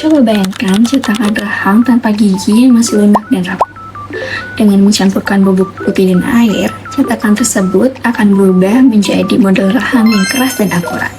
Coba bayangkan cetakan rahang tanpa gigi yang masih lunak dan rapuh. Dengan mencampurkan bubuk putih dan air, cetakan tersebut akan berubah menjadi model rahang yang keras dan akurat.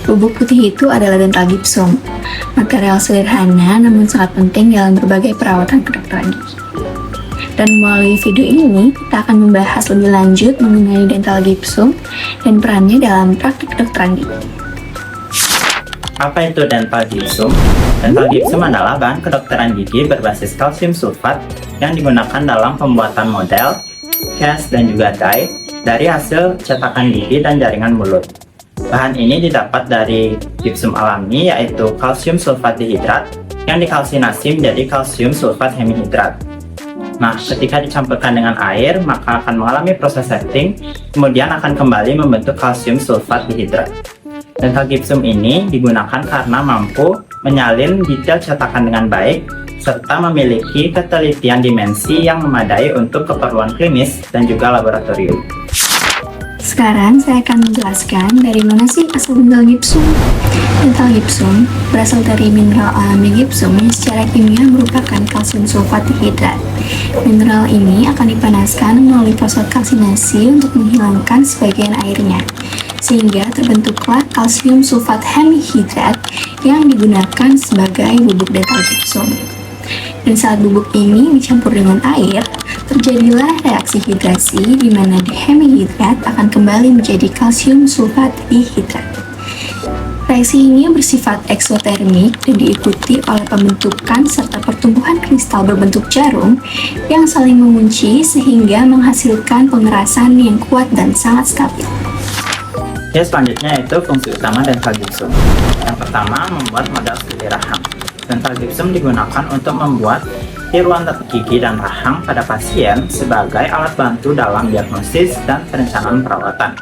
Bubuk putih itu adalah dental gipsum, material sederhana namun sangat penting dalam berbagai perawatan kedokteran gigi. Dan melalui video ini, kita akan membahas lebih lanjut mengenai dental gipsum dan perannya dalam praktik kedokteran gigi. Apa itu dental gipsum? Dental gipsum adalah bahan kedokteran gigi berbasis kalsium sulfat yang digunakan dalam pembuatan model, cast, dan juga die dari hasil cetakan gigi dan jaringan mulut. Bahan ini didapat dari gipsum alami, yaitu kalsium sulfat dihidrat yang dikalsinasi menjadi kalsium sulfat hemihidrat. Nah, ketika dicampurkan dengan air, maka akan mengalami proses setting, kemudian akan kembali membentuk kalsium sulfat dihidrat. Dental gipsum ini digunakan karena mampu menyalin detail cetakan dengan baik, serta memiliki ketelitian dimensi yang memadai untuk keperluan klinis dan juga laboratorium. Sekarang saya akan menjelaskan dari mana sih asal dental gipsum. Dental gipsum berasal dari mineral alami gipsum yang secara kimia merupakan kalsium sulfat dihidrat. Mineral ini akan dipanaskan melalui proses kalsinasi untuk menghilangkan sebagian airnya, sehingga terbentuklah kalsium sulfat hemihidrat yang digunakan sebagai bubuk dental gipsum. Dan saat bubuk ini dicampur dengan air, terjadilah reaksi hidrasi di mana hemihidrat akan kembali menjadi kalsium sulfat dihidrat. Reaksi ini bersifat eksotermik dan diikuti oleh pembentukan serta pertumbuhan kristal berbentuk jarum yang saling mengunci sehingga menghasilkan pengerasan yang kuat dan sangat stabil. Oke, selanjutnya yaitu fungsi utama dental gipsum. Yang pertama, membuat model studi rahang. Dental gipsum digunakan untuk membuat tiruan gigi dan rahang pada pasien sebagai alat bantu dalam diagnosis dan perencanaan perawatan.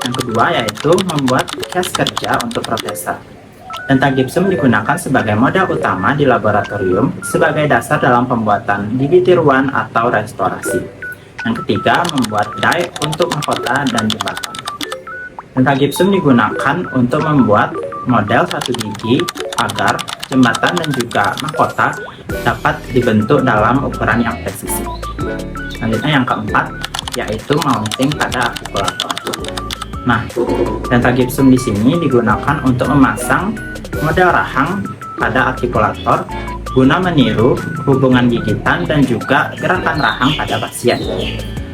Yang kedua yaitu membuat cast kerja untuk protesa. Dental gipsum digunakan sebagai model utama di laboratorium sebagai dasar dalam pembuatan gigi tiruan atau restorasi. Yang ketiga, membuat die untuk mahkota dan jembatan. Dental gipsum digunakan untuk membuat model satu gigi agar jembatan dan juga mahkota dapat dibentuk dalam ukuran yang presisi. Selanjutnya yang keempat yaitu mounting pada artikulator. Nah, dental gipsum di sini digunakan untuk memasang model rahang pada artikulator guna meniru hubungan gigitan dan juga gerakan rahang pada pasien.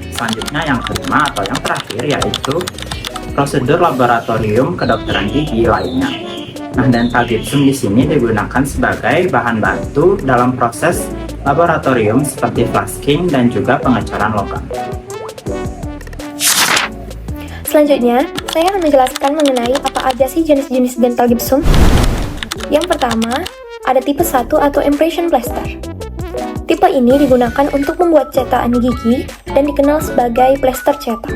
Selanjutnya yang kelima atau yang terakhir yaitu prosedur laboratorium kedokteran gigi lainnya. Nah, dental gipsum di sini digunakan sebagai bahan bantu dalam proses laboratorium seperti flasking dan juga pengecoran logam. Selanjutnya, saya akan menjelaskan mengenai apa aja sih jenis-jenis dental gipsum. Yang pertama, ada tipe 1 atau impression plaster. Tipe ini digunakan untuk membuat cetakan gigi dan dikenal sebagai plaster cetak.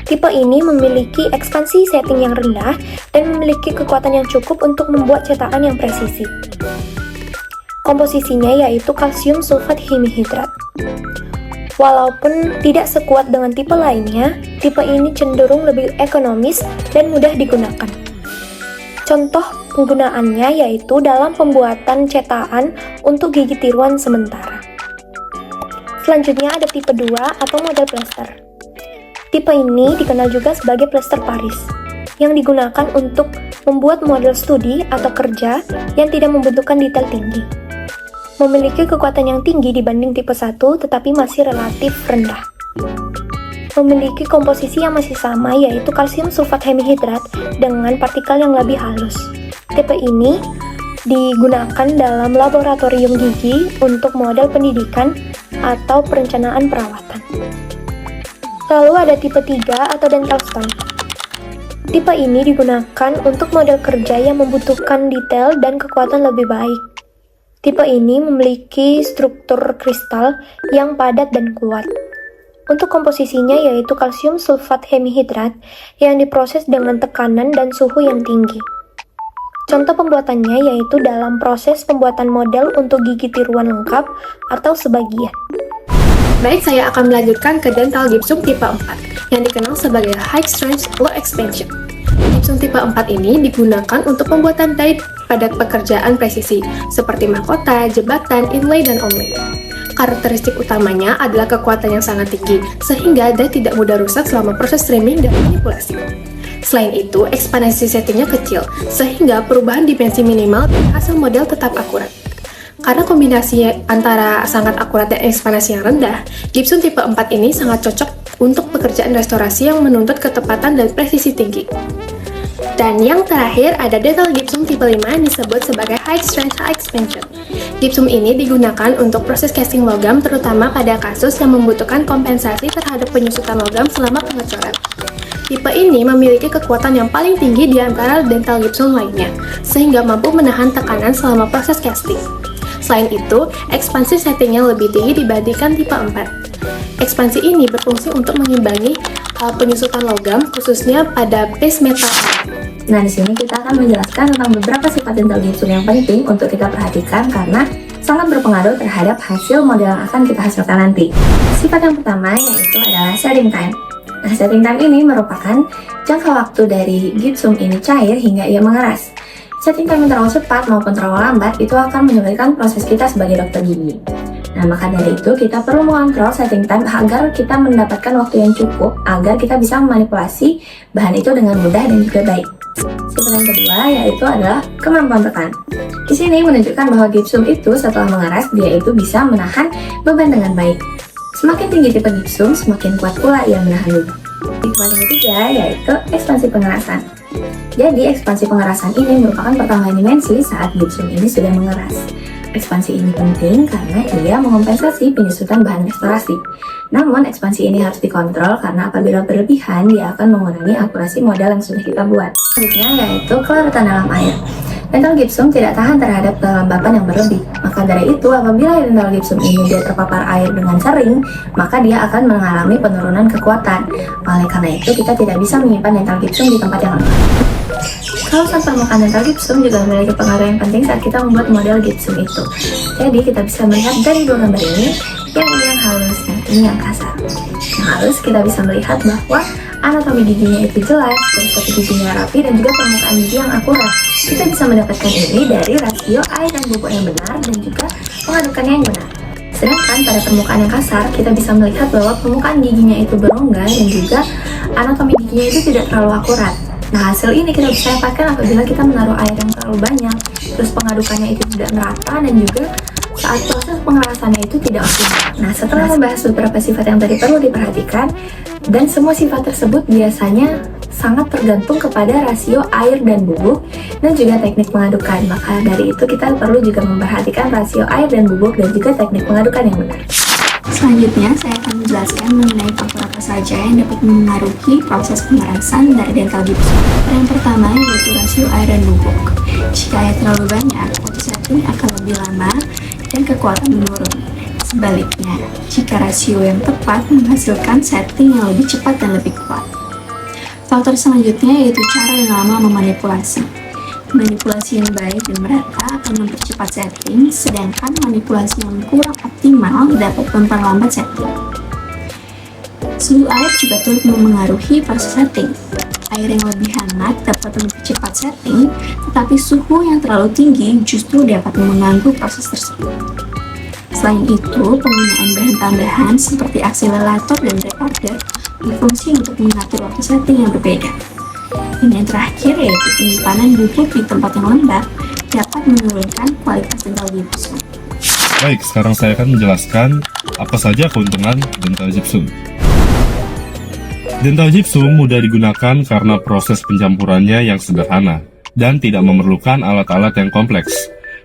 Tipe ini memiliki ekspansi setting yang rendah dan memiliki kekuatan yang cukup untuk membuat cetakan yang presisi. Komposisinya yaitu kalsium sulfat hemihidrat. Walaupun tidak sekuat dengan tipe lainnya, tipe ini cenderung lebih ekonomis dan mudah digunakan. Contoh penggunaannya yaitu dalam pembuatan cetakan untuk gigi tiruan sementara. Selanjutnya ada tipe 2 atau model plaster. Tipe ini dikenal juga sebagai plaster Paris, yang digunakan untuk membuat model studi atau kerja yang tidak membutuhkan detail tinggi. Memiliki kekuatan yang tinggi dibanding tipe 1 tetapi masih relatif rendah. Memiliki komposisi yang masih sama yaitu kalsium sulfat hemihidrat dengan partikel yang lebih halus. Tipe ini digunakan dalam laboratorium gigi untuk model pendidikan atau perencanaan perawatan. Lalu ada tipe 3 atau dental stone. Tipe ini digunakan untuk model kerja yang membutuhkan detail dan kekuatan lebih baik. Tipe ini memiliki struktur kristal yang padat dan kuat. Untuk komposisinya yaitu kalsium sulfat hemihidrat yang diproses dengan tekanan dan suhu yang tinggi. Contoh pembuatannya yaitu dalam proses pembuatan model untuk gigi tiruan lengkap atau sebagian. Baik, saya akan melanjutkan ke dental gipsum tipe 4 yang dikenal sebagai high strength low expansion. Gipsum tipe 4 ini digunakan untuk pembuatan die pada pekerjaan presisi, seperti mahkota, jembatan, inlay, dan onlay. Karakteristik utamanya adalah kekuatan yang sangat tinggi, sehingga dia tidak mudah rusak selama proses trimming dan manipulasi. Selain itu, ekspansi settingnya kecil, sehingga perubahan dimensi minimal dan hasil model tetap akurat. Karena kombinasi antara sangat akurat dan ekspansi yang rendah, Gibson tipe 4 ini sangat cocok untuk pekerjaan restorasi yang menuntut ketepatan dan presisi tinggi. Dan yang terakhir ada Dental Gypsum tipe 5 yang disebut sebagai High Strength High Expansion. Gypsum ini digunakan untuk proses casting logam terutama pada kasus yang membutuhkan kompensasi terhadap penyusutan logam selama pengecoran. Tipe ini memiliki kekuatan yang paling tinggi di antara dental gypsum lainnya, sehingga mampu menahan tekanan selama proses casting. Selain itu, ekspansi settingnya lebih tinggi dibandingkan tipe 4. Ekspansi ini berfungsi untuk mengimbangi penyusutan logam, khususnya pada base metal. Nah, di sini kita akan menjelaskan tentang beberapa sifat dental gypsum yang penting untuk kita perhatikan karena sangat berpengaruh terhadap hasil model yang akan kita hasilkan nanti. Sifat yang pertama yaitu adalah setting time. Nah, setting time ini merupakan jangka waktu dari gypsum ini cair hingga ia mengeras. Setting time yang terlalu cepat maupun terlalu lambat itu akan menyulitkan proses kita sebagai dokter gigi. Nah, maka dari itu kita perlu mengontrol setting time agar kita mendapatkan waktu yang cukup agar kita bisa memanipulasi bahan itu dengan mudah dan juga baik. Sifat yang kedua yaitu adalah kemampuan tekan. Di sini menunjukkan bahwa gypsum itu setelah mengeras dia itu bisa menahan beban dengan baik. Semakin tinggi tipe gypsum, semakin kuat pula ia menahan beban. Sifat yang ketiga yaitu ekspansi pengerasan. Jadi ekspansi pengerasan ini merupakan pertambahan dimensi saat gypsum ini sudah mengeras. Ekspansi ini penting karena ia mengompensasi penyusutan bahan restorasi. Namun ekspansi ini harus dikontrol karena apabila berlebihan dia akan mengurangi akurasi model yang sudah kita buat. Selanjutnya yaitu kelaratan dalam air. Dental gypsum tidak tahan terhadap kelembapan yang berlebih. Maka dari itu apabila dental gypsum ini dia terpapar air dengan sering, maka dia akan mengalami penurunan kekuatan. Oleh karena itu kita tidak bisa menyimpan dental gypsum di tempat yang lembab. Kawasan permukaan dental gypsum juga memiliki pengaruh yang penting saat kita membuat model gypsum itu. Jadi kita bisa melihat dari dua gambar ini, yang ini yang halus dan ini yang kasar. Yang halus kita bisa melihat bahwa anatomi giginya itu jelas, struktur giginya rapi dan juga permukaan gigi yang akurat. Kita bisa mendapatkan ini dari rasio air dan bubuk yang benar dan juga pengadukannya yang benar. Sedangkan pada permukaan yang kasar, kita bisa melihat bahwa permukaan giginya itu berongga dan juga anatomi giginya itu tidak terlalu akurat. Nah, hasil ini kita bisa dapatkan apabila kita menaruh air yang terlalu banyak, terus pengadukannya itu tidak merata dan juga saat proses pengerasannya itu tidak optimal. Nah, setelah membahas beberapa sifat yang tadi perlu diperhatikan, dan semua sifat tersebut biasanya sangat tergantung kepada rasio air dan bubuk dan juga teknik mengadukan. Maka dari itu kita perlu juga memperhatikan rasio air dan bubuk dan juga teknik mengadukan yang benar. Selanjutnya, saya akan menjelaskan mengenai faktor apa saja yang dapat mengaruhi proses pengerasan dari dental gypsum. Yang pertama yaitu rasio air dan bubuk. Jika air terlalu banyak, proses setting akan lebih lama dan kekuatan menurun. Sebaliknya, jika rasio yang tepat menghasilkan setting yang lebih cepat dan lebih kuat. Faktor selanjutnya yaitu cara yang lama memanipulasi. Manipulasi yang baik dan merata akan mempercepat setting, sedangkan manipulasi yang kurang optimal dapat memperlambat setting. Suhu air juga turut memengaruhi proses setting. Air yang lebih hangat dapat mempercepat setting, tetapi suhu yang terlalu tinggi justru dapat mengganggu proses tersebut. Selain itu, penggunaan bahan tambahan seperti akselerator dan retarder berfungsi untuk mengatur waktu setting yang berbeda. Dan yang terakhir yaitu penyimpanan bubuk di tempat yang lembab dapat menurunkan kualitas dental gypsum. Baik, sekarang saya akan menjelaskan apa saja keuntungan dental gypsum. Dental gypsum mudah digunakan karena proses pencampurannya yang sederhana dan tidak memerlukan alat-alat yang kompleks.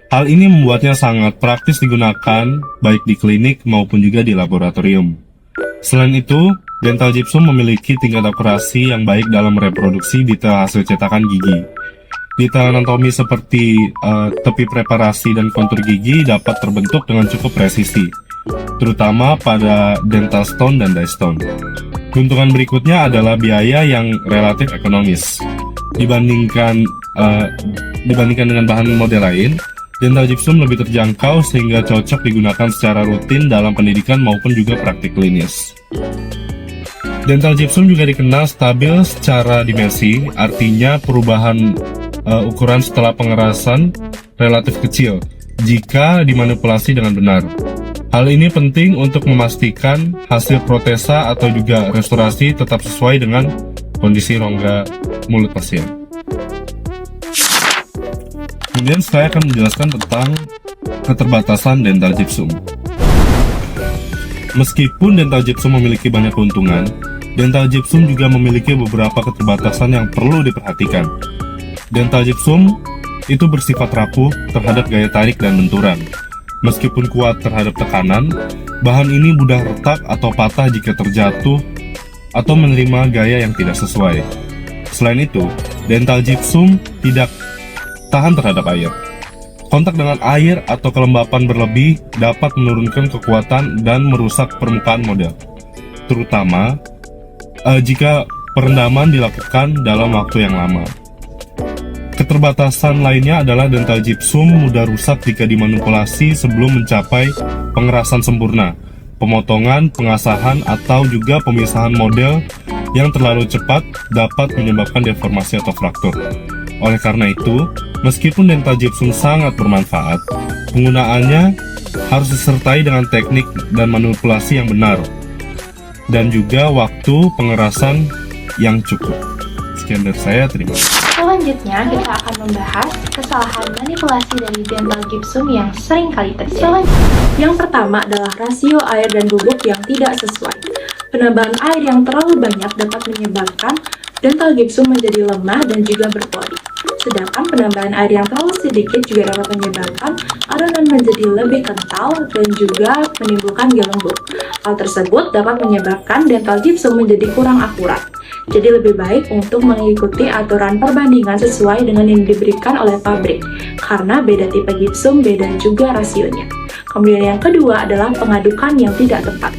Hal ini membuatnya sangat praktis digunakan baik di klinik maupun juga di laboratorium. Selain itu, dental gypsum memiliki tingkat akurasi yang baik dalam reproduksi detail hasil cetakan gigi. Detail anatomi seperti tepi preparasi dan kontur gigi dapat terbentuk dengan cukup presisi, terutama pada dental stone dan die stone. Keuntungan berikutnya adalah biaya yang relatif ekonomis. Dibandingkan dengan bahan model lain, dental gypsum lebih terjangkau sehingga cocok digunakan secara rutin dalam pendidikan maupun juga praktik klinis. Dental gypsum juga dikenal stabil secara dimensi, artinya perubahan ukuran setelah pengerasan relatif kecil jika dimanipulasi dengan benar. Hal ini penting untuk memastikan hasil protesa atau juga restorasi tetap sesuai dengan kondisi rongga mulut pasien. Kemudian saya akan menjelaskan tentang keterbatasan dental gypsum. Meskipun dental gypsum memiliki banyak keuntungan, dental gypsum juga memiliki beberapa keterbatasan yang perlu diperhatikan. Dental gypsum itu bersifat rapuh terhadap gaya tarik dan benturan. Meskipun kuat terhadap tekanan, bahan ini mudah retak atau patah jika terjatuh atau menerima gaya yang tidak sesuai. Selain itu, dental gypsum tidak tahan terhadap air. Kontak dengan air atau kelembapan berlebih dapat menurunkan kekuatan dan merusak permukaan model, terutama jika perendaman dilakukan dalam waktu yang lama. Keterbatasan lainnya adalah dental gypsum mudah rusak jika dimanipulasi sebelum mencapai pengerasan sempurna, pemotongan, pengasahan, atau juga pemisahan model yang terlalu cepat dapat menyebabkan deformasi atau fraktur. Oleh karena itu, meskipun dental gypsum sangat bermanfaat, penggunaannya harus disertai dengan teknik dan manipulasi yang benar, dan juga waktu pengerasan yang cukup. Sekian dari saya, terima kasih. Selanjutnya, kita akan membahas kesalahan manipulasi dari dental gypsum yang sering kali terjadi. Yang pertama adalah rasio air dan bubuk yang tidak sesuai. Penambahan air yang terlalu banyak dapat menyebabkan dental gypsum menjadi lemah dan juga berpori. Sedangkan penambahan air yang terlalu sedikit juga dapat menyebabkan adonan menjadi lebih kental dan juga menimbulkan gelembung. Hal tersebut dapat menyebabkan dental gypsum menjadi kurang akurat. Jadi lebih baik untuk mengikuti aturan perbandingan sesuai dengan yang diberikan oleh pabrik, karena beda tipe gypsum, beda juga rasionya. Kemudian yang kedua adalah pengadukan yang tidak tepat.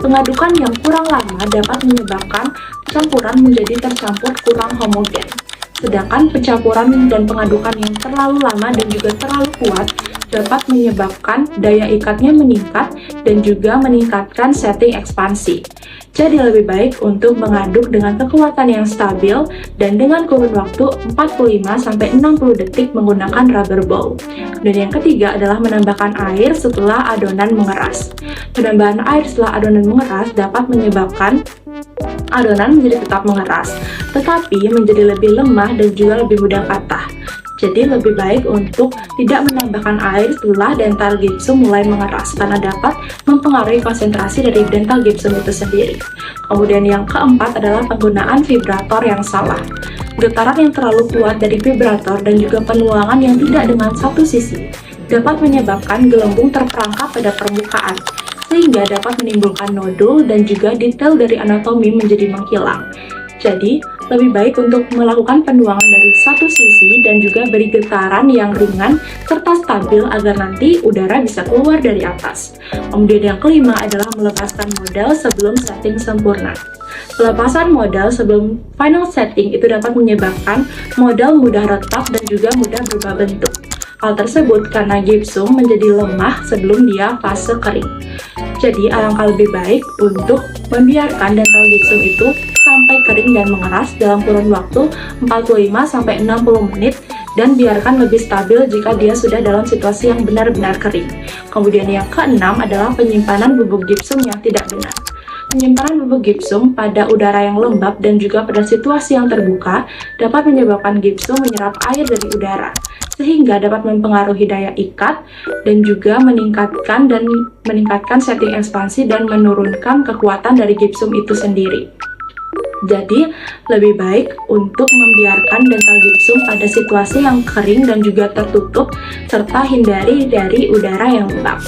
Pengadukan yang kurang lama dapat menyebabkan campuran menjadi tercampur kurang homogen. Sedangkan pencampuran dan pengadukan yang terlalu lama dan juga terlalu kuat dapat menyebabkan daya ikatnya meningkat dan juga meningkatkan setting ekspansi. Jadi lebih baik untuk mengaduk dengan kekuatan yang stabil dan dengan kurun waktu 45-60 detik menggunakan rubber ball. Dan yang ketiga adalah menambahkan air setelah adonan mengeras. Penambahan air setelah adonan mengeras dapat menyebabkan adonan menjadi tetap mengeras, tetapi menjadi lebih lemah dan juga lebih mudah patah. Jadi lebih baik untuk tidak menambahkan air setelah dental gypsum mulai mengeras karena dapat mempengaruhi konsentrasi dari dental gypsum itu sendiri. Kemudian yang keempat adalah penggunaan vibrator yang salah. Getaran yang terlalu kuat dari vibrator dan juga penuangan yang tidak dengan satu sisi dapat menyebabkan gelembung terperangkap pada permukaan, sehingga dapat menimbulkan nodul dan juga detail dari anatomi menjadi menghilang. Jadi, lebih baik untuk melakukan penuangan dari satu sisi dan juga beri getaran yang ringan serta stabil agar nanti udara bisa keluar dari atas. Kemudian yang kelima adalah melepaskan model sebelum setting sempurna. Pelepasan model sebelum final setting itu dapat menyebabkan model mudah retak dan juga mudah berubah bentuk. Hal tersebut karena gypsum menjadi lemah sebelum dia fase kering. Jadi alangkah lebih baik untuk membiarkan dental gypsum itu sampai kering dan mengeras dalam kurun waktu 45-60 menit dan biarkan lebih stabil jika dia sudah dalam situasi yang benar-benar kering. Kemudian yang keenam adalah penyimpanan bubuk gypsum yang tidak benar. Penyimpanan bubuk gypsum pada udara yang lembab dan juga pada situasi yang terbuka dapat menyebabkan gypsum menyerap air dari udara, sehingga dapat mempengaruhi daya ikat dan juga meningkatkan setting ekspansi dan menurunkan kekuatan dari gypsum itu sendiri. Jadi, lebih baik untuk membiarkan dental gypsum pada situasi yang kering dan juga tertutup, serta hindari dari udara yang lembab.